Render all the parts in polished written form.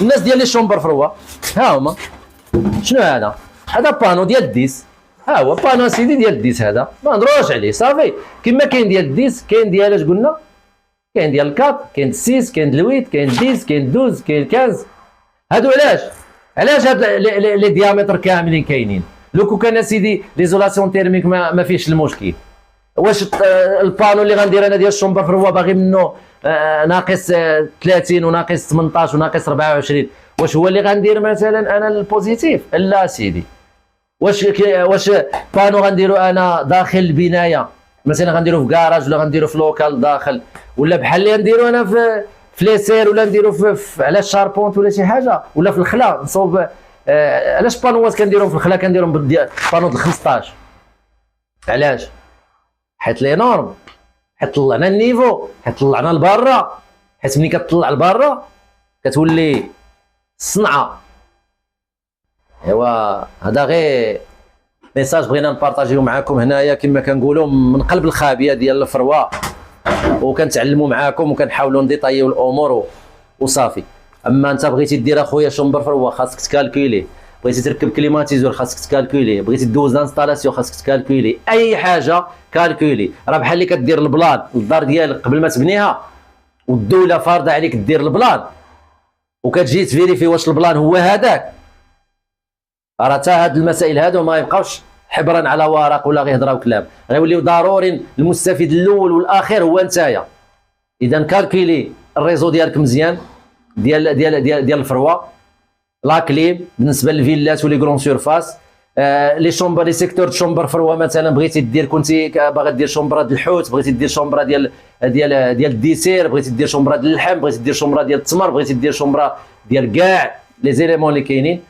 الناس ديال لي شومبر فروه ها هما. شنو هذا؟ هذا بانو ديال 10. ها هو بانو سيدي ديال 10 هذا ما نهضروش عليه صافي. كما كاين ديال 10 كاين ديال اش قلنا، كاين ديال 4 كاين 6 كاين 8 كاين 10 كاين 12 كاين 15. هادو علاش هاد لي ديامتر كاملين كاينين؟ لو كون كان اسيدي ليزولاسيون تيرميك ما فيهش المشكل. واش البانو اللي غندير انا ديال الشومبر فروه باغي منه ناقص 30 وناقص 18 وناقص 24، واش هو اللي غندير مثلا انا البوزيتيف؟ لا سيدي. واش بانو غنديرو انا داخل البنايه مثلا، غنديرو في كراج ولا غنديرو في لوكال داخل، ولا بحال اللي غنديرو انا في ليسير، ولا نديرو على الشاربونت ولا شي حاجه، ولا في الخلا نصوب. علاش بانوات كنديرهم في الخلا كنديرهم بانو د 15؟ علاش؟ حيت لي نورم، حيت طلعنا النيفو، حيت طلعنا لبرا، حيت ملي كتطلع لبرا كتولي الصنعه. ايوا هذا غير ميساج بغينا نبارطاجيو معكم هنايا كما كنقولوا من قلب الخابيه ديال الفروه، وكنتعلموا معاكم وكنحاولوا نديطايو الامور وصافي. اما انت بغيتي دير اخويا شومبر فروه خاصك تكالكولي، بغيتي تركب كليماتيزور خاصك تكالكولي، بغيتي دوز لانستالاسيون خاصك تكالكولي، اي حاجه كالكولي. راه بحال اللي كدير البلان للدار ديالك قبل ما تبنيها، والدوله فارضه عليك دير البلان، وكتجي تفيريفي واش البلان هو هذاك. راه حتى هاد المسائل هادو ما يبقاوش حبرا على ورق ولا غير هضره وكلام، غيوليو ضروري المستفيد الاول والاخير هو نتايا. اذا كالكولي الريزو ديالك مزيان ديال ديال ديال ديال الفروه، لا كليم بالنسبه للفيلات ولي كرون سيرفاس، لي شومبر لي سيكتور د شومبر فروه مثلا بغيتي دير، كنتي باغي دير شومبره د الحوت، بغيتي دير شومبره ديال الديسير، بغيتي دير شومبره ديال اللحم، بغيتي دير شومبره ديال التمر، بغيتي دير شومبره ديال كاع لي زيليمون اللي كاينين،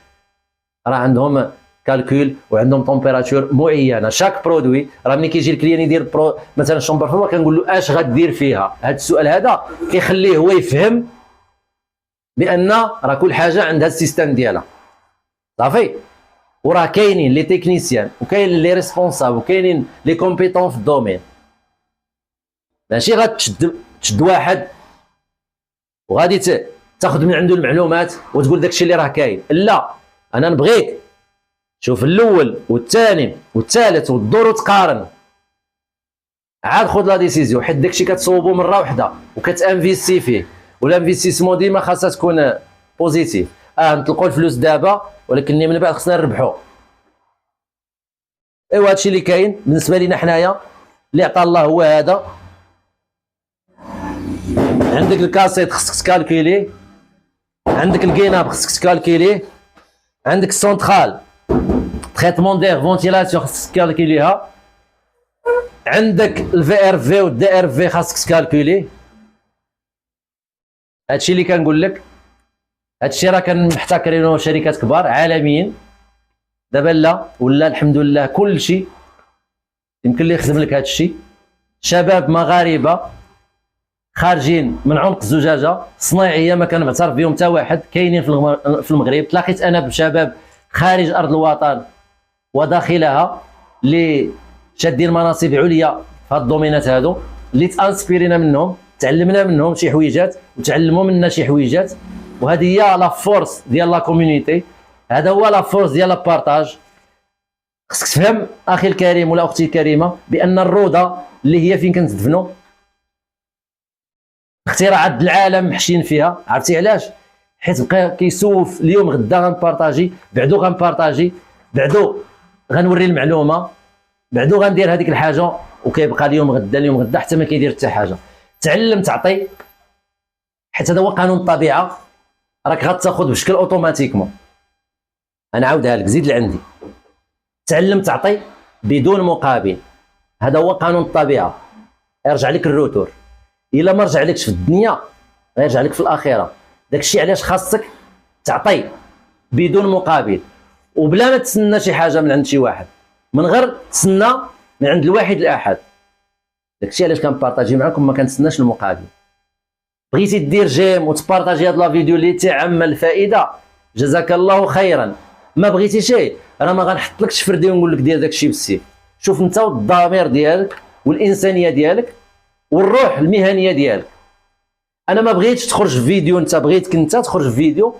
راه عندهم كالكول وعندهم طومبيراتور معينه. شاك برودوي راه ملي كيجي الكليان يدير مثلا شومبر فروه كنقول له اش غدير فيها. هذا السؤال هذا كيخليه هو يفهم بان راه كل حاجه عندها السيستم ديالها صافي. وراه كاينين لي تكنيسيان وكاين لي ريسبونسابل وكاينين لي كومبيتون في الدومين. ماشي غتشد واحد وغادي تاخذ من عنده المعلومات وتقول داكشي اللي راه كاين. لا، انا نبغيك شوف الاول والثاني والثالث والدور وتقارن، عاد خذ لا ديسيزيون، حيت داكشي كتصوبو مره واحده وكتانفيستي فيه. والانفيستيسمون ديما خاصها تكون بوزيتيف. نطلقوا الفلوس دابا ولكن من بعد خصنا نربحوا. ايوا هادشي اللي كاين بالنسبه لينا حنايا، اللي عطا الله هو هذا. عندك الكاسيت خصك تكالكيلي، عندك الكيناب خصك تكالكيلي، عندك السونترال تريتمون دير فونتيلاسيون خصك تكالكيليها، عندك الفي ار في والدي ار في خاصك تكالكيلي. هادشي اللي كنقول لك، هادشي راه كنحتكرينو شركات كبار عالميين. دابا لا ولا الحمد لله كلشي يمكن لي يخدم لك هادشي. شباب مغاربه خارجين من عنق الزجاجه صناعيه ما كان معترف بهم حتى واحد، كاينين في المغرب. تلاقيت انا بشباب خارج ارض الوطن وداخلها اللي شادين مناصب عليا في هاد الدومينات هادو، اللي تانسبيرينا منهم، تعلمنا منهم شي حويجات وتعلموا منا شي حويجات. وهذه هي لا فورس ديال لا كوميونيتي، هذا هو لا فورس ديال البارطاج. خصك تفهم اخي الكريم ولا اختي الكريمه بان الروضه اللي هي فين كنتدفنوا اختراعات العالم محشين فيها. عرفتي علاش؟ حيت بقى كيسوف اليوم غدا غنبارطاجي، بعدو غنبارطاجي، بعدو غنوري المعلومه، بعدو غندير هذيك الحاجه، وكيبقى اليوم غدا اليوم غدا حتى ما كيدير حتى حاجه. تعلم تعطي، حيت هذا هو قانون الطبيعه. راك غتاخذ بشكل اوتوماتيكمون. انا عاودها لك، زيد لعندي. تعلم تعطي بدون مقابل، هذا هو قانون الطبيعه. يرجع لك الروتور. الا ما رجع لكش في الدنيا غيرجع لك في الاخره. داكشي علاش خاصك تعطي بدون مقابل، وبلا ما تسنى شي حاجه من عند شي واحد، من غير تسنى من عند الواحد الاحد. داكشي علاش كنبارطاجي معكم، ما كنتسناش المقابل. بغيتي دير جيم وتبارطاجي هاد لا فيديو اللي تعم الفائده، جزاك الله خيرا. ما بغيتيش راه ما غنحطلكش فردي ونقول لك دير داكشي بالسيف. شوف انت والضمير ديالك والانسانيه ديالك والروح المهنيه ديالك. انا ما بغيتش تخرج في فيديو، انت بغيتك انت تخرج في فيديو